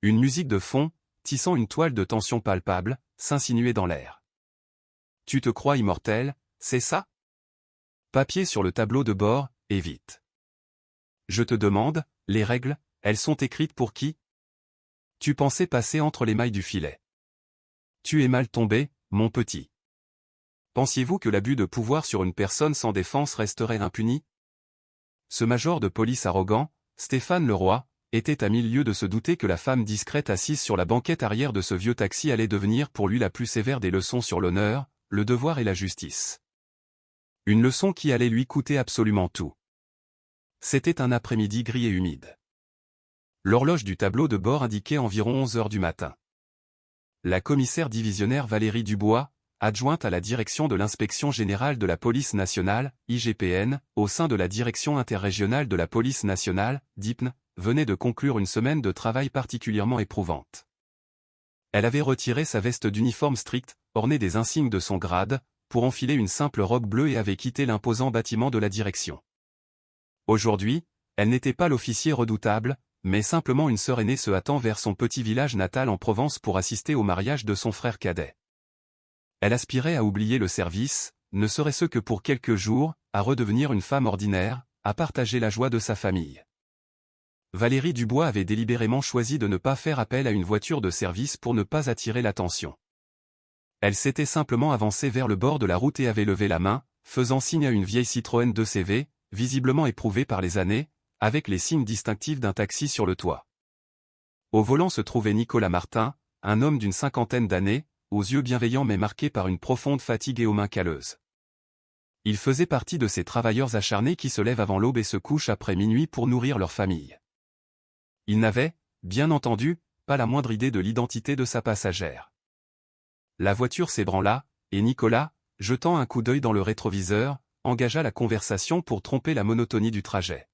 Une musique de fond, tissant une toile de tension palpable, s'insinuait dans l'air. Tu te crois immortel, c'est ça? Papier sur le tableau de bord, et vite. Je te demande, les règles, elles sont écrites pour qui? Tu pensais passer entre les mailles du filet. Tu es mal tombé, mon petit. Pensiez-vous que l'abus de pouvoir sur une personne sans défense resterait impuni? Ce major de police arrogant, Stéphane Leroy, était à 1000 lieues de se douter que la femme discrète assise sur la banquette arrière de ce vieux taxi allait devenir pour lui la plus sévère des leçons sur l'honneur, le devoir et la justice. Une leçon qui allait lui coûter absolument tout. C'était un après-midi gris et humide. L'horloge du tableau de bord indiquait environ 11 heures du matin. La commissaire divisionnaire Valérie Dubois, adjointe à la direction de l'Inspection générale de la police nationale, IGPN, au sein de la direction interrégionale de la police nationale, DIPN, venait de conclure une semaine de travail particulièrement éprouvante. Elle avait retiré sa veste d'uniforme strict, ornée des insignes de son grade, pour enfiler une simple robe bleue et avait quitté l'imposant bâtiment de la direction. Aujourd'hui, elle n'était pas l'officier redoutable, mais simplement une sœur aînée se hâtant vers son petit village natal en Provence pour assister au mariage de son frère cadet. Elle aspirait à oublier le service, ne serait-ce que pour quelques jours, à redevenir une femme ordinaire, à partager la joie de sa famille. Valérie Dubois avait délibérément choisi de ne pas faire appel à une voiture de service pour ne pas attirer l'attention. Elle s'était simplement avancée vers le bord de la route et avait levé la main, faisant signe à une vieille Citroën 2CV, visiblement éprouvée par les années, avec les signes distinctifs d'un taxi sur le toit. Au volant se trouvait Nicolas Martin, un homme d'une cinquantaine d'années, aux yeux bienveillants mais marqués par une profonde fatigue et aux mains calleuses. Il faisait partie de ces travailleurs acharnés qui se lèvent avant l'aube et se couchent après minuit pour nourrir leur famille. Il n'avait, bien entendu, pas la moindre idée de l'identité de sa passagère. La voiture s'ébranla, et Nicolas, jetant un coup d'œil dans le rétroviseur, engagea la conversation pour tromper la monotonie du trajet.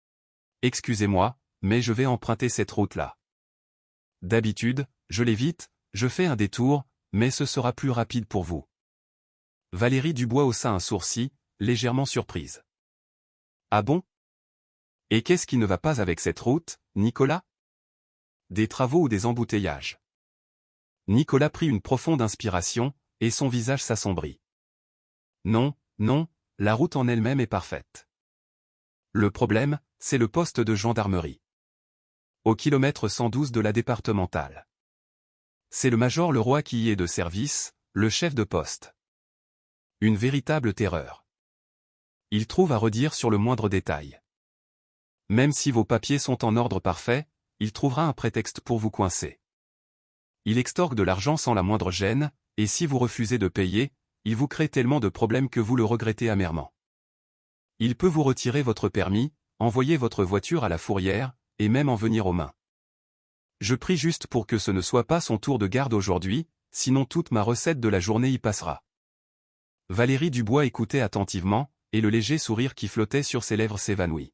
« Excusez-moi, mais je vais emprunter cette route-là. D'habitude, je l'évite, je fais un détour, mais ce sera plus rapide pour vous. » Valérie Dubois haussa un sourcil, légèrement surprise. « Ah bon? Et qu'est-ce qui ne va pas avec cette route, Nicolas? Des travaux ou des embouteillages? » Nicolas prit une profonde inspiration, et son visage s'assombrit. « Non, non, la route en elle-même est parfaite. Le problème, c'est le poste de gendarmerie. Au kilomètre 112 de la départementale. C'est le major Leroy qui y est de service, le chef de poste. Une véritable terreur. Il trouve à redire sur le moindre détail. Même si vos papiers sont en ordre parfait, il trouvera un prétexte pour vous coincer. Il extorque de l'argent sans la moindre gêne, et si vous refusez de payer, il vous crée tellement de problèmes que vous le regrettez amèrement. Il peut vous retirer votre permis, envoyer votre voiture à la fourrière, et même en venir aux mains. Je prie juste pour que ce ne soit pas son tour de garde aujourd'hui, sinon toute ma recette de la journée y passera. » Valérie Dubois écoutait attentivement, et le léger sourire qui flottait sur ses lèvres s'évanouit.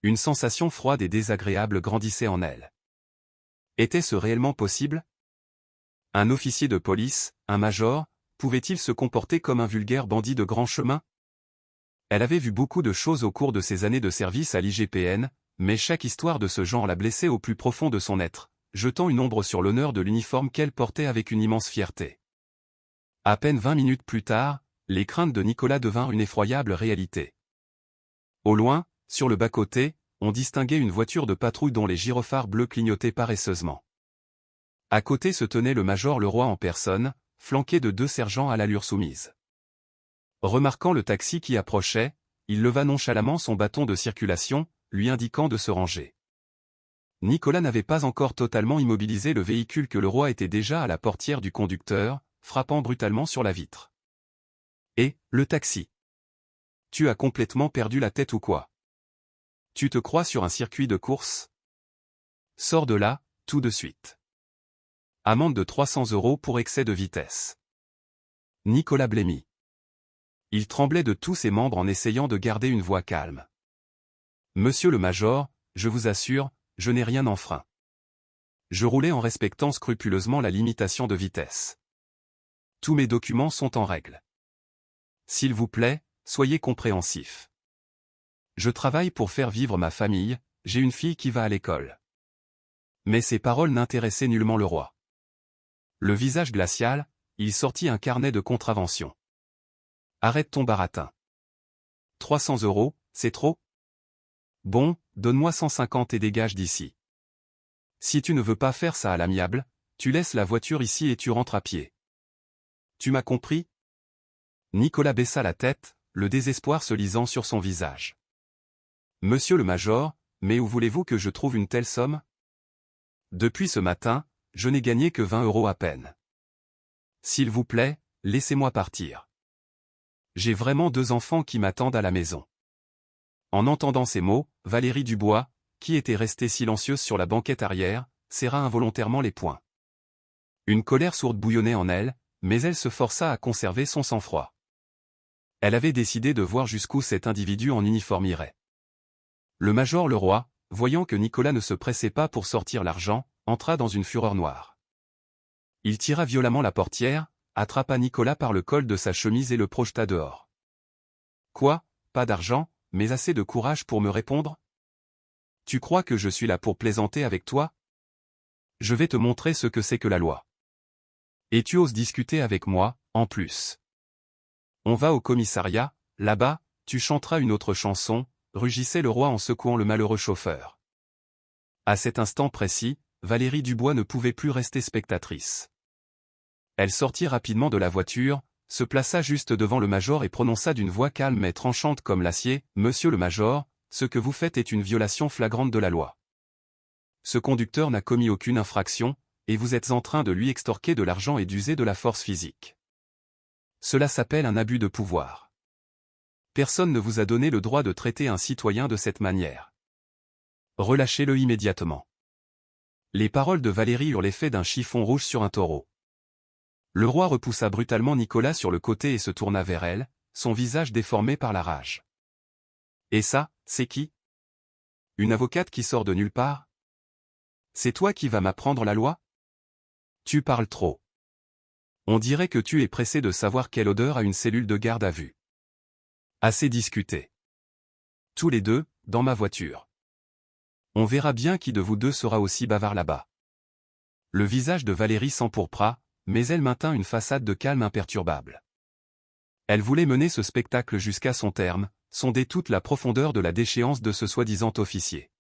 Une sensation froide et désagréable grandissait en elle. Était-ce réellement possible? Un officier de police, un major, pouvait-il se comporter comme un vulgaire bandit de grand chemin? Elle avait vu beaucoup de choses au cours de ses années de service à l'IGPN, mais chaque histoire de ce genre la blessait au plus profond de son être, jetant une ombre sur l'honneur de l'uniforme qu'elle portait avec une immense fierté. À peine 20 minutes plus tard, les craintes de Nicolas devinrent une effroyable réalité. Au loin, sur le bas-côté, on distinguait une voiture de patrouille dont les gyrophares bleus clignotaient paresseusement. À côté se tenait le major Leroy en personne, flanqué de 2 sergents à l'allure soumise. Remarquant le taxi qui approchait, il leva nonchalamment son bâton de circulation, lui indiquant de se ranger. Nicolas n'avait pas encore totalement immobilisé le véhicule que Leroy était déjà à la portière du conducteur, frappant brutalement sur la vitre. « Et, le taxi? Tu as complètement perdu la tête ou quoi? Tu te crois sur un circuit de course? Sors de là, tout de suite. Amende de 300 € pour excès de vitesse. » Nicolas blêmit. Il tremblait de tous ses membres en essayant de garder une voix calme. « Monsieur le major, je vous assure, je n'ai rien enfreint. Je roulais en respectant scrupuleusement la limitation de vitesse. Tous mes documents sont en règle. S'il vous plaît, soyez compréhensif. Je travaille pour faire vivre ma famille, j'ai une fille qui va à l'école. Mais ces paroles n'intéressaient nullement le roi. Le visage glacial, il sortit un carnet de contraventions. Arrête ton baratin. 300 €, c'est trop? Bon, donne-moi 150 et dégage d'ici. Si tu ne veux pas faire ça à l'amiable, tu laisses la voiture ici et tu rentres à pied. Tu m'as compris? Nicolas baissa la tête, le désespoir se lisant sur son visage. Monsieur le major, mais où voulez-vous que je trouve une telle somme? Depuis ce matin, je n'ai gagné que 20 € à peine. S'il vous plaît, laissez-moi partir. J'ai vraiment 2 enfants qui m'attendent à la maison. En entendant ces mots, Valérie Dubois, qui était restée silencieuse sur la banquette arrière, serra involontairement les poings. Une colère sourde bouillonnait en elle, mais elle se força à conserver son sang-froid. Elle avait décidé de voir jusqu'où cet individu en uniforme irait. Le major Leroy, voyant que Nicolas ne se pressait pas pour sortir l'argent, entra dans une fureur noire. Il tira violemment la portière, attrapa Nicolas par le col de sa chemise et le projeta dehors. Quoi, pas d'argent, mais assez de courage pour me répondre? Tu crois que je suis là pour plaisanter avec toi? Je vais te montrer ce que c'est que la loi. Et tu oses discuter avec moi, en plus. On va au commissariat, là-bas, tu chanteras une autre chanson, rugissait le roi en secouant le malheureux chauffeur. À cet instant précis, Valérie Dubois ne pouvait plus rester spectatrice. Elle sortit rapidement de la voiture, se plaça juste devant le major et prononça d'une voix calme et tranchante comme l'acier, « Monsieur le major, ce que vous faites est une violation flagrante de la loi. Ce conducteur n'a commis aucune infraction, et vous êtes en train de lui extorquer de l'argent et d'user de la force physique. Cela s'appelle un abus de pouvoir. Personne ne vous a donné le droit de traiter un citoyen de cette manière. Relâchez-le immédiatement. » Les paroles de Valérie eurent l'effet d'un chiffon rouge sur un taureau. Le roi repoussa brutalement Nicolas sur le côté et se tourna vers elle, son visage déformé par la rage. « Et ça, c'est qui? Une avocate qui sort de nulle part? C'est toi qui vas m'apprendre la loi? Tu parles trop. On dirait que tu es pressé de savoir quelle odeur a une cellule de garde à vue. Assez discuté. Tous les deux, dans ma voiture. On verra bien qui de vous deux sera aussi bavard là-bas. » Le visage de Valérie s'empourpra, mais elle maintint une façade de calme imperturbable. Elle voulait mener ce spectacle jusqu'à son terme, sonder toute la profondeur de la déchéance de ce soi-disant officier.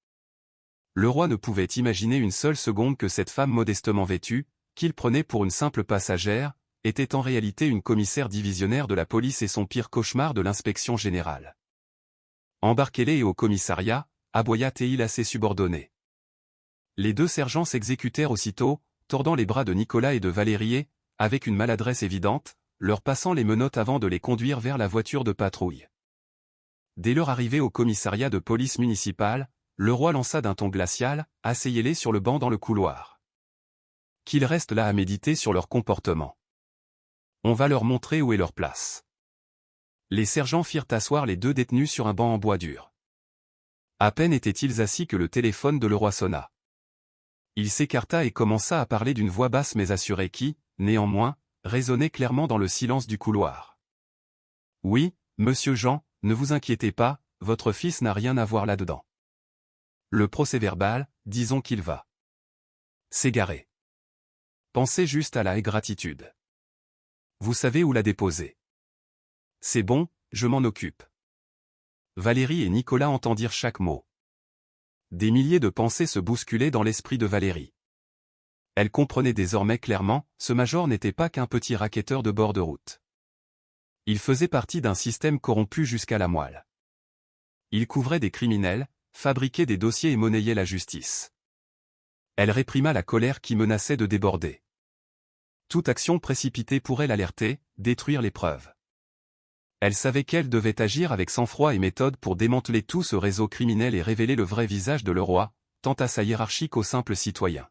Le roi ne pouvait imaginer une seule seconde que cette femme modestement vêtue, qu'il prenait pour une simple passagère, était en réalité une commissaire divisionnaire de la police et son pire cauchemar de l'inspection générale. « Embarquez-les et au commissariat », aboya-t-il à ses subordonnés. Les 2 sergents s'exécutèrent aussitôt, tordant les bras de Nicolas et de Valérie et, avec une maladresse évidente, leur passant les menottes avant de les conduire vers la voiture de patrouille. Dès leur arrivée au commissariat de police municipale, le roi lança d'un ton glacial, « Asseyez-les sur le banc dans le couloir. Qu'ils restent là à méditer sur leur comportement. On va leur montrer où est leur place. » Les sergents firent asseoir les 2 détenus sur un banc en bois dur. À peine étaient-ils assis que le téléphone de le roi sonna. Il s'écarta et commença à parler d'une voix basse mais assurée qui, néanmoins, résonnait clairement dans le silence du couloir. « Oui, monsieur Jean, ne vous inquiétez pas, votre fils n'a rien à voir là-dedans. Le procès-verbal, disons qu'il va s'égarer. Pensez juste à la ingratitude. Vous savez où la déposer. C'est bon, je m'en occupe. » Valérie et Nicolas entendirent chaque mot. Des milliers de pensées se bousculaient dans l'esprit de Valérie. Elle comprenait désormais clairement, ce major n'était pas qu'un petit racketteur de bord de route. Il faisait partie d'un système corrompu jusqu'à la moelle. Il couvrait des criminels, fabriquait des dossiers et monnayait la justice. Elle réprima la colère qui menaçait de déborder. Toute action précipitée pourrait l'alerter, détruire les preuves. Elle savait qu'elle devait agir avec sang-froid et méthode pour démanteler tout ce réseau criminel et révéler le vrai visage de le roi, tant à sa hiérarchie qu'aux simples citoyens.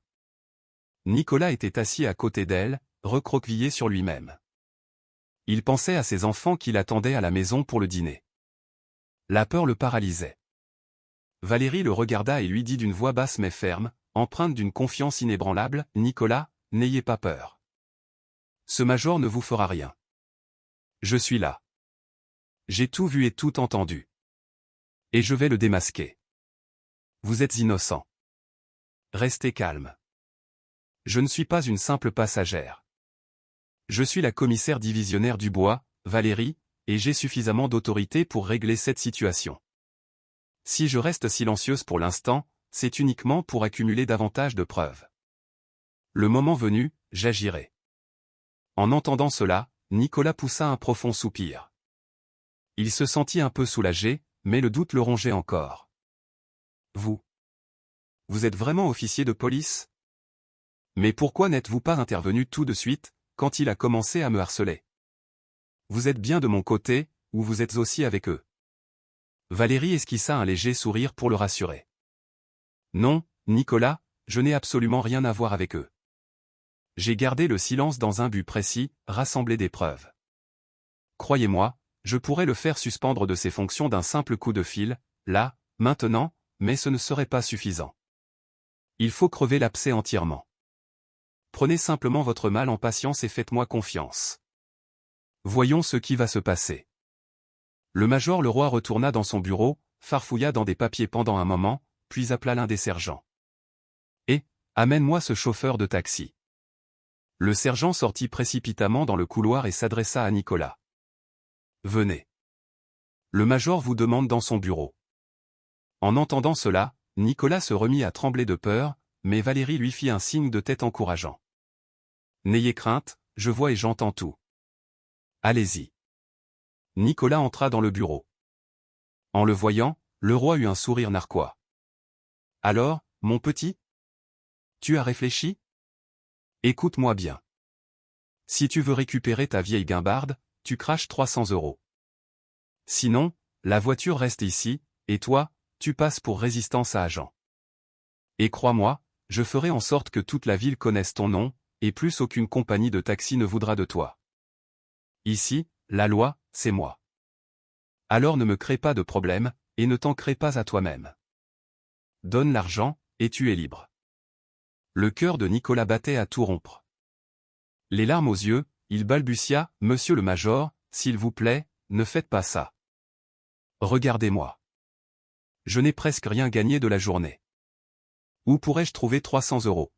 Nicolas était assis à côté d'elle, recroquevillé sur lui-même. Il pensait à ses enfants qui l'attendaient à la maison pour le dîner. La peur le paralysait. Valérie le regarda et lui dit d'une voix basse mais ferme, empreinte d'une confiance inébranlable, « Nicolas, n'ayez pas peur. Ce major ne vous fera rien. Je suis là. J'ai tout vu et tout entendu. Et je vais le démasquer. Vous êtes innocent. Restez calme. Je ne suis pas une simple passagère. Je suis la commissaire divisionnaire du bois, Valérie, et j'ai suffisamment d'autorité pour régler cette situation. Si je reste silencieuse pour l'instant, c'est uniquement pour accumuler davantage de preuves. Le moment venu, j'agirai. En entendant cela, Nicolas poussa un profond soupir. Il se sentit un peu soulagé, mais le doute le rongeait encore. Vous êtes vraiment officier de police? Mais pourquoi n'êtes-vous pas intervenu tout de suite, quand il a commencé à me harceler? Vous êtes bien de mon côté, ou vous êtes aussi avec eux? Valérie esquissa un léger sourire pour le rassurer. Non, Nicolas, je n'ai absolument rien à voir avec eux. J'ai gardé le silence dans un but précis, rassembler des preuves. Croyez-moi, je pourrais le faire suspendre de ses fonctions d'un simple coup de fil, là, maintenant, mais ce ne serait pas suffisant. Il faut crever l'abcès entièrement. Prenez simplement votre mal en patience et faites-moi confiance. Voyons ce qui va se passer. Le major Leroy retourna dans son bureau, farfouilla dans des papiers pendant un moment, puis appela l'un des sergents. « Eh, amène-moi ce chauffeur de taxi. » Le sergent sortit précipitamment dans le couloir et s'adressa à Nicolas. « Venez. Le major vous demande dans son bureau. » En entendant cela, Nicolas se remit à trembler de peur, mais Valérie lui fit un signe de tête encourageant. « N'ayez crainte, je vois et j'entends tout. Allez-y. » Nicolas entra dans le bureau. En le voyant, le roi eut un sourire narquois. « Alors, mon petit? Tu as réfléchi? Écoute-moi bien. Si tu veux récupérer ta vieille guimbarde, tu craches 300 €. Sinon, la voiture reste ici, et toi, tu passes pour résistance à agent. Et crois-moi, je ferai en sorte que toute la ville connaisse ton nom, et plus aucune compagnie de taxi ne voudra de toi. Ici, la loi, c'est moi. Alors ne me crée pas de problème, et ne t'en crée pas à toi-même. Donne l'argent, et tu es libre. » Le cœur de Nicolas battait à tout rompre. Les larmes aux yeux, il balbutia, « Monsieur le major, s'il vous plaît, ne faites pas ça. Regardez-moi. Je n'ai presque rien gagné de la journée. Où pourrais-je trouver 300 €?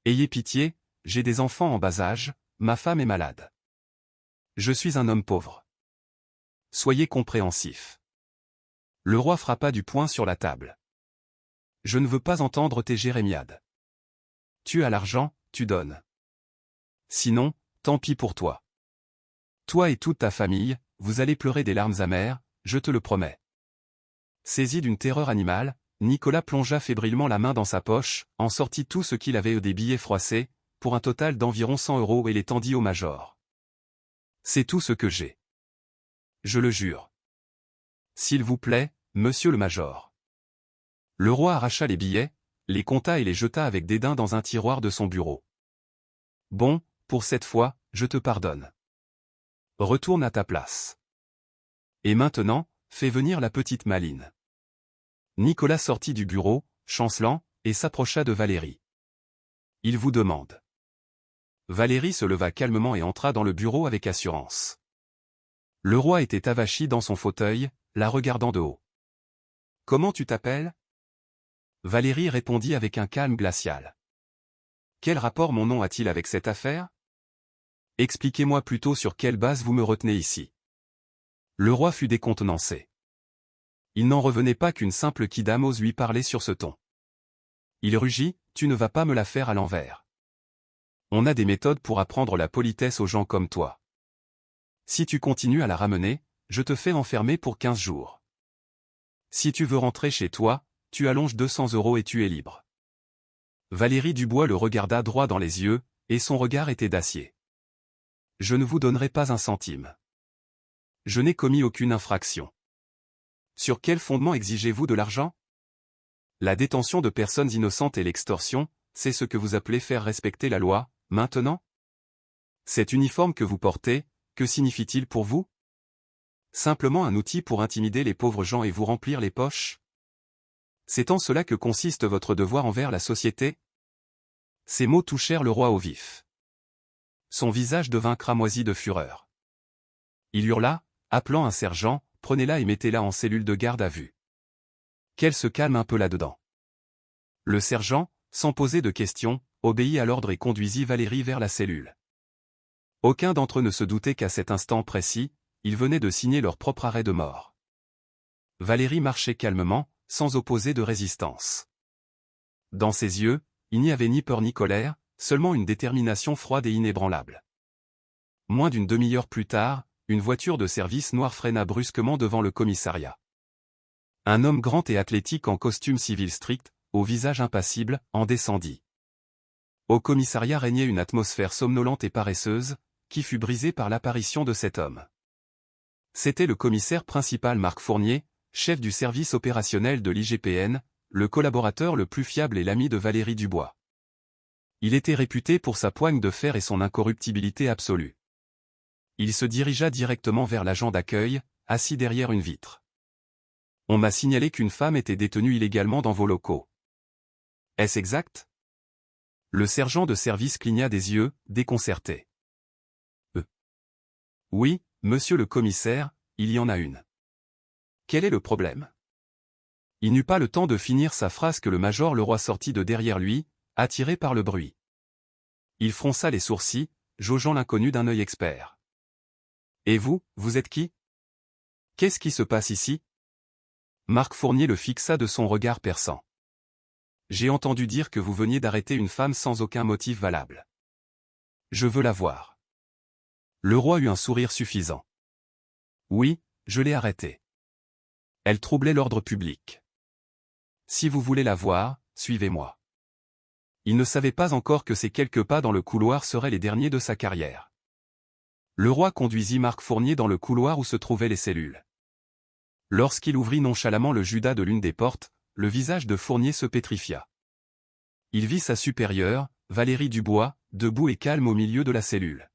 Ayez pitié, j'ai des enfants en bas âge, ma femme est malade. Je suis un homme pauvre. Soyez compréhensif. » Le roi frappa du poing sur la table. « Je ne veux pas entendre tes jérémiades. Tu as l'argent, tu donnes. Sinon, tant pis pour toi. Toi et toute ta famille, vous allez pleurer des larmes amères, je te le promets. » Saisi d'une terreur animale, Nicolas plongea fébrilement la main dans sa poche, en sortit tout ce qu'il avait des billets froissés, pour un total d'environ 100 € et les tendit au major. « C'est tout ce que j'ai. Je le jure. S'il vous plaît, monsieur le major. » Le roi arracha les billets, les compta et les jeta avec dédain dans un tiroir de son bureau. « Bon, pour cette fois, je te pardonne. Retourne à ta place. Et maintenant, fais venir la petite Maline. » Nicolas sortit du bureau, chancelant, et s'approcha de Valérie. « Il vous demande. » Valérie se leva calmement et entra dans le bureau avec assurance. Le roi était avachi dans son fauteuil, la regardant de haut. « Comment tu t'appelles » Valérie répondit avec un calme glacial. « Quel rapport mon nom a-t-il avec cette affaire? Expliquez-moi plutôt sur quelle base vous me retenez ici. » Le roi fut décontenancé. Il n'en revenait pas qu'une simple kidam ose lui parler sur ce ton. Il rugit, « Tu ne vas pas me la faire à l'envers. On a des méthodes pour apprendre la politesse aux gens comme toi. Si tu continues à la ramener, je te fais enfermer pour 15 jours. Si tu veux rentrer chez toi, tu allonges 200 € et tu es libre. » Valérie Dubois le regarda droit dans les yeux, et son regard était d'acier. « Je ne vous donnerai pas un centime. Je n'ai commis aucune infraction. Sur quel fondement exigez-vous de l'argent? La détention de personnes innocentes et l'extorsion, c'est ce que vous appelez faire respecter la loi, maintenant? Cet uniforme que vous portez, que signifie-t-il pour vous? Simplement un outil pour intimider les pauvres gens et vous remplir les poches? C'est en cela que consiste votre devoir envers la société? » Ces mots touchèrent le roi au vif. Son visage devint cramoisi de fureur. Il hurla, appelant un sergent, « Prenez-la et mettez-la en cellule de garde à vue. Qu'elle se calme un peu là-dedans. » Le sergent, sans poser de questions, obéit à l'ordre et conduisit Valérie vers la cellule. Aucun d'entre eux ne se doutait qu'à cet instant précis, ils venaient de signer leur propre arrêt de mort. Valérie marchait calmement, sans opposer de résistance. Dans ses yeux, il n'y avait ni peur ni colère, seulement une détermination froide et inébranlable. Moins d'une demi-heure plus tard, une voiture de service noire freina brusquement devant le commissariat. Un homme grand et athlétique en costume civil strict, au visage impassible, en descendit. Au commissariat régnait une atmosphère somnolente et paresseuse, qui fut brisée par l'apparition de cet homme. C'était le commissaire principal Marc Fournier, chef du service opérationnel de l'IGPN, le collaborateur le plus fiable et l'ami de Valérie Dubois. Il était réputé pour sa poigne de fer et son incorruptibilité absolue. Il se dirigea directement vers l'agent d'accueil, assis derrière une vitre. « On m'a signalé qu'une femme était détenue illégalement dans vos locaux. Est-ce exact ?» Le sergent de service cligna des yeux, déconcerté. Oui, monsieur le commissaire, il y en a une. Quel est le problème? Il n'eut pas le temps de finir sa phrase que le major Leroy sortit de derrière lui, attiré par le bruit. Il fronça les sourcils, jaugeant l'inconnu d'un œil expert. Et vous, vous êtes qui? Qu'est-ce qui se passe ici? Marc Fournier le fixa de son regard perçant. J'ai entendu dire que vous veniez d'arrêter une femme sans aucun motif valable. Je veux la voir. Leroy eut un sourire suffisant. Oui, je l'ai arrêtée. Elle troublait l'ordre public. Si vous voulez la voir, suivez-moi. Il ne savait pas encore que ces quelques pas dans le couloir seraient les derniers de sa carrière. Leroy conduisit Marc Fournier dans le couloir où se trouvaient les cellules. Lorsqu'il ouvrit nonchalamment le judas de l'une des portes, le visage de Fournier se pétrifia. Il vit sa supérieure, Valérie Dubois, debout et calme au milieu de la cellule.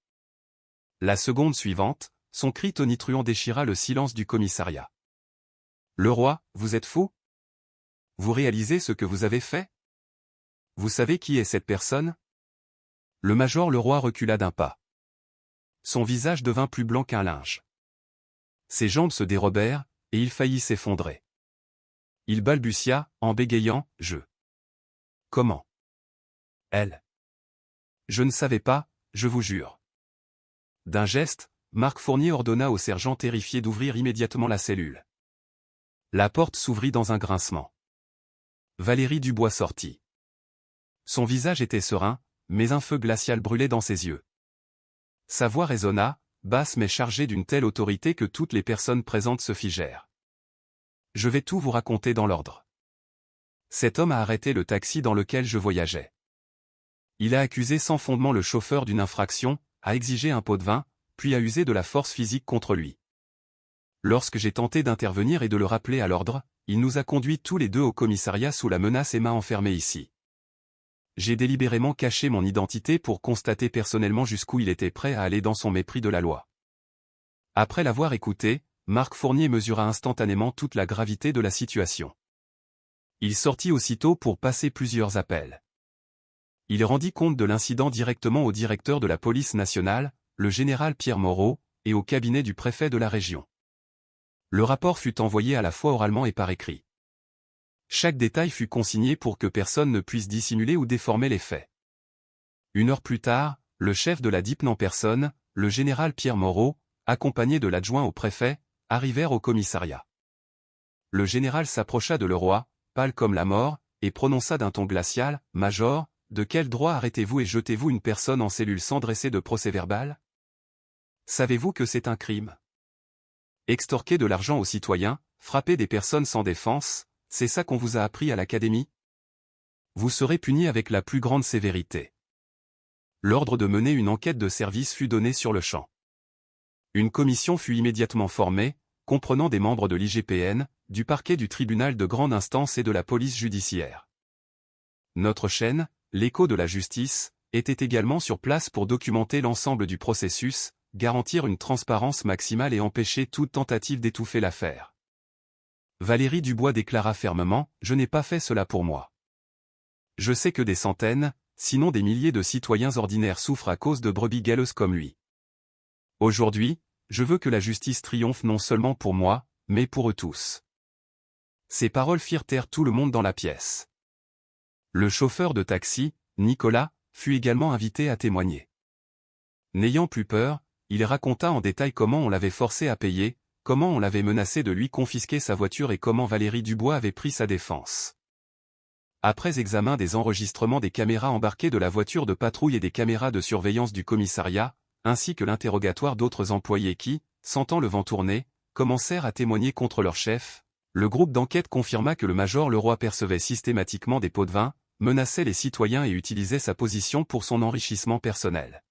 La seconde suivante, son cri tonitruant déchira le silence du commissariat. « Leroy, vous êtes fou? Vous réalisez ce que vous avez fait? Vous savez qui est cette personne? » Le major Leroy recula d'un pas. Son visage devint plus blanc qu'un linge. Ses jambes se dérobèrent, et il faillit s'effondrer. Il balbutia, en bégayant, « Je. » Comment? Elle. Je ne savais pas, je vous jure. D'un geste, Marc Fournier ordonna au sergent terrifié d'ouvrir immédiatement la cellule. La porte s'ouvrit dans un grincement. Valérie Dubois sortit. Son visage était serein, mais un feu glacial brûlait dans ses yeux. Sa voix résonna, basse mais chargée d'une telle autorité que toutes les personnes présentes se figèrent. Je vais tout vous raconter dans l'ordre. Cet homme a arrêté le taxi dans lequel je voyageais. Il a accusé sans fondement le chauffeur d'une infraction, a exigé un pot de vin, puis a usé de la force physique contre lui. Lorsque j'ai tenté d'intervenir et de le rappeler à l'ordre, il nous a conduits tous les deux au commissariat sous la menace et m'a enfermé ici. J'ai délibérément caché mon identité pour constater personnellement jusqu'où il était prêt à aller dans son mépris de la loi. Après l'avoir écouté, Marc Fournier mesura instantanément toute la gravité de la situation. Il sortit aussitôt pour passer plusieurs appels. Il rendit compte de l'incident directement au directeur de la police nationale, le général Pierre Moreau, et au cabinet du préfet de la région. Le rapport fut envoyé à la fois oralement et par écrit. Chaque détail fut consigné pour que personne ne puisse dissimuler ou déformer les faits. 1 heure plus tard, le chef de la DIPN en personne, le général Pierre Moreau, accompagné de l'adjoint au préfet, arrivèrent au commissariat. Le général s'approcha de Leroy, pâle comme la mort, et prononça d'un ton glacial, « Major, de quel droit arrêtez-vous et jetez-vous une personne en cellule sans dresser de procès-verbal? Savez-vous que c'est un crime? Extorquer de l'argent aux citoyens, frapper des personnes sans défense, c'est ça qu'on vous a appris à l'académie? Vous serez puni avec la plus grande sévérité. » L'ordre de mener une enquête de service fut donné sur le champ. Une commission fut immédiatement formée, comprenant des membres de l'IGPN, du parquet du tribunal de grande instance et de la police judiciaire. Notre chaîne, l'écho de la justice, était également sur place pour documenter l'ensemble du processus, garantir une transparence maximale et empêcher toute tentative d'étouffer l'affaire. Valérie Dubois déclara fermement, « Je n'ai pas fait cela pour moi. Je sais que des centaines, sinon des milliers de citoyens ordinaires souffrent à cause de brebis galeuses comme lui. Aujourd'hui, je veux que la justice triomphe non seulement pour moi, mais pour eux tous. » Ces paroles firent taire tout le monde dans la pièce. Le chauffeur de taxi, Nicolas, fut également invité à témoigner. N'ayant plus peur, il raconta en détail comment on l'avait forcé à payer, comment on l'avait menacé de lui confisquer sa voiture et comment Valérie Dubois avait pris sa défense. Après examen des enregistrements des caméras embarquées de la voiture de patrouille et des caméras de surveillance du commissariat, ainsi que l'interrogatoire d'autres employés qui, sentant le vent tourner, commencèrent à témoigner contre leur chef, le groupe d'enquête confirma que le major Leroy percevait systématiquement des pots de vin, menaçait les citoyens et utilisait sa position pour son enrichissement personnel.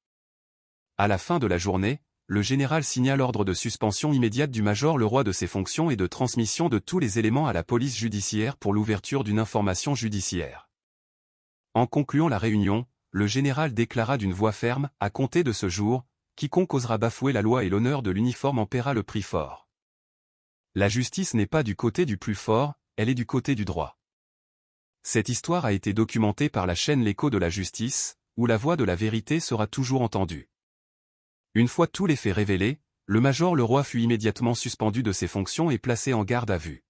À la fin de la journée, le général signa l'ordre de suspension immédiate du major Leroy de ses fonctions et de transmission de tous les éléments à la police judiciaire pour l'ouverture d'une information judiciaire. En concluant la réunion, le général déclara d'une voix ferme, à compter de ce jour, quiconque osera bafouer la loi et l'honneur de l'uniforme en paiera le prix fort. La justice n'est pas du côté du plus fort, elle est du côté du droit. Cette histoire a été documentée par la chaîne L'Écho de la Justice, où la voix de la vérité sera toujours entendue. Une fois tous les faits révélés, le major Leroy fut immédiatement suspendu de ses fonctions et placé en garde à vue.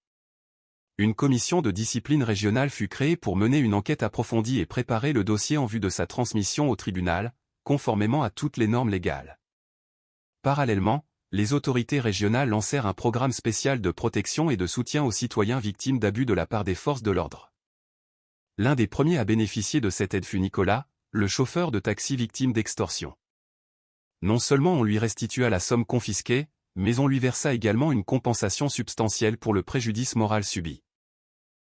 Une commission de discipline régionale fut créée pour mener une enquête approfondie et préparer le dossier en vue de sa transmission au tribunal, conformément à toutes les normes légales. Parallèlement, les autorités régionales lancèrent un programme spécial de protection et de soutien aux citoyens victimes d'abus de la part des forces de l'ordre. L'un des premiers à bénéficier de cette aide fut Nicolas, le chauffeur de taxi victime d'extorsion. Non seulement on lui restitua la somme confisquée, mais on lui versa également une compensation substantielle pour le préjudice moral subi.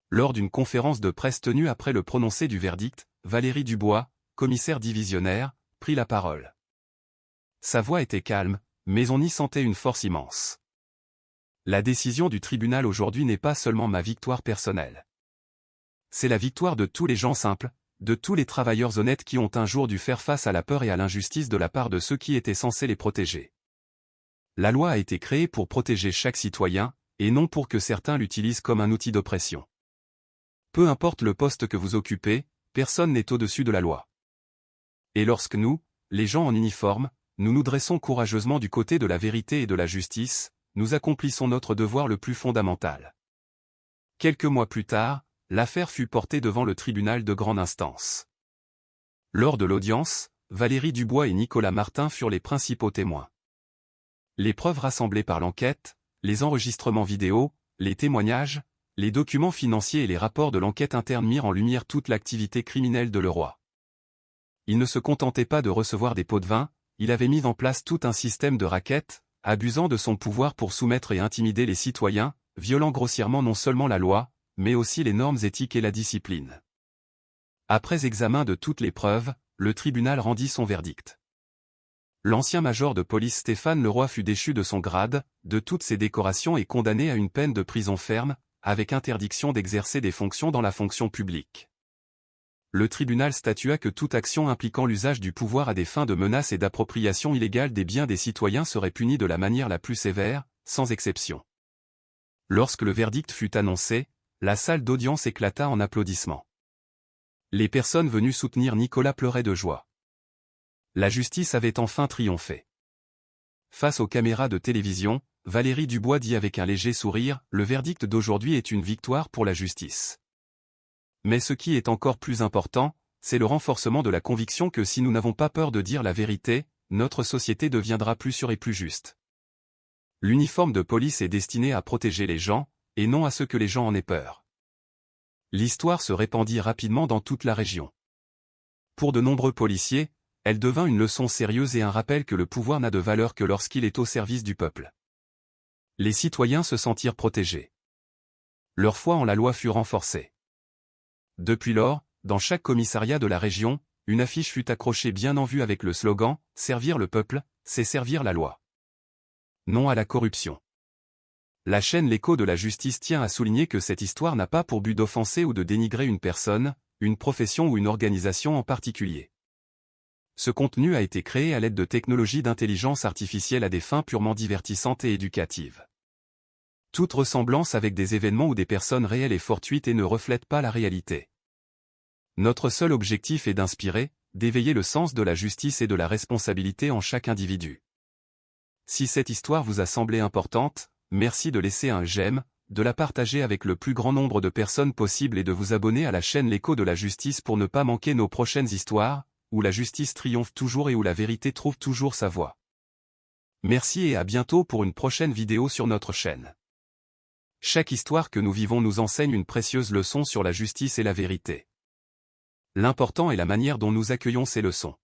Lors d'une conférence de presse tenue après le prononcé du verdict, Valérie Dubois, commissaire divisionnaire, prit la parole. Sa voix était calme, mais on y sentait une force immense. La décision du tribunal aujourd'hui n'est pas seulement ma victoire personnelle. C'est la victoire de tous les gens simples, de tous les travailleurs honnêtes qui ont un jour dû faire face à la peur et à l'injustice de la part de ceux qui étaient censés les protéger. La loi a été créée pour protéger chaque citoyen, et non pour que certains l'utilisent comme un outil d'oppression. Peu importe le poste que vous occupez, personne n'est au-dessus de la loi. Et lorsque nous, les gens en uniforme, nous nous dressons courageusement du côté de la vérité et de la justice, nous accomplissons notre devoir le plus fondamental. Quelques mois plus tard, l'affaire fut portée devant le tribunal de grande instance. Lors de l'audience, Valérie Dubois et Nicolas Martin furent les principaux témoins. Les preuves rassemblées par l'enquête, les enregistrements vidéo, les témoignages, les documents financiers et les rapports de l'enquête interne mirent en lumière toute l'activité criminelle de Leroy. Il ne se contentait pas de recevoir des pots de vin, il avait mis en place tout un système de raquettes, abusant de son pouvoir pour soumettre et intimider les citoyens, violant grossièrement non seulement la loi, mais aussi les normes éthiques et la discipline. Après examen de toutes les preuves, le tribunal rendit son verdict. L'ancien major de police Stéphane Leroy fut déchu de son grade, de toutes ses décorations et condamné à une peine de prison ferme, avec interdiction d'exercer des fonctions dans la fonction publique. Le tribunal statua que toute action impliquant l'usage du pouvoir à des fins de menace et d'appropriation illégale des biens des citoyens serait punie de la manière la plus sévère, sans exception. Lorsque le verdict fut annoncé, la salle d'audience éclata en applaudissements. Les personnes venues soutenir Nicolas pleuraient de joie. La justice avait enfin triomphé. Face aux caméras de télévision, Valérie Dubois dit avec un léger sourire, « Le verdict d'aujourd'hui est une victoire pour la justice. Mais ce qui est encore plus important, c'est le renforcement de la conviction que si nous n'avons pas peur de dire la vérité, notre société deviendra plus sûre et plus juste. L'uniforme de police est destiné à protéger les gens, et non à ce que les gens en aient peur. » L'histoire se répandit rapidement dans toute la région. Pour de nombreux policiers, elle devint une leçon sérieuse et un rappel que le pouvoir n'a de valeur que lorsqu'il est au service du peuple. Les citoyens se sentirent protégés. Leur foi en la loi fut renforcée. Depuis lors, dans chaque commissariat de la région, une affiche fut accrochée bien en vue avec le slogan « Servir le peuple, c'est servir la loi. Non à la corruption ». La chaîne L'Écho de la Justice tient à souligner que cette histoire n'a pas pour but d'offenser ou de dénigrer une personne, une profession ou une organisation en particulier. Ce contenu a été créé à l'aide de technologies d'intelligence artificielle à des fins purement divertissantes et éducatives. Toute ressemblance avec des événements ou des personnes réelles est fortuite et ne reflète pas la réalité. Notre seul objectif est d'inspirer, d'éveiller le sens de la justice et de la responsabilité en chaque individu. Si cette histoire vous a semblé importante, merci de laisser un j'aime, de la partager avec le plus grand nombre de personnes possible et de vous abonner à la chaîne L'Écho de la Justice pour ne pas manquer nos prochaines histoires, où la justice triomphe toujours et où la vérité trouve toujours sa voie. Merci et à bientôt pour une prochaine vidéo sur notre chaîne. Chaque histoire que nous vivons nous enseigne une précieuse leçon sur la justice et la vérité. L'important est la manière dont nous accueillons ces leçons.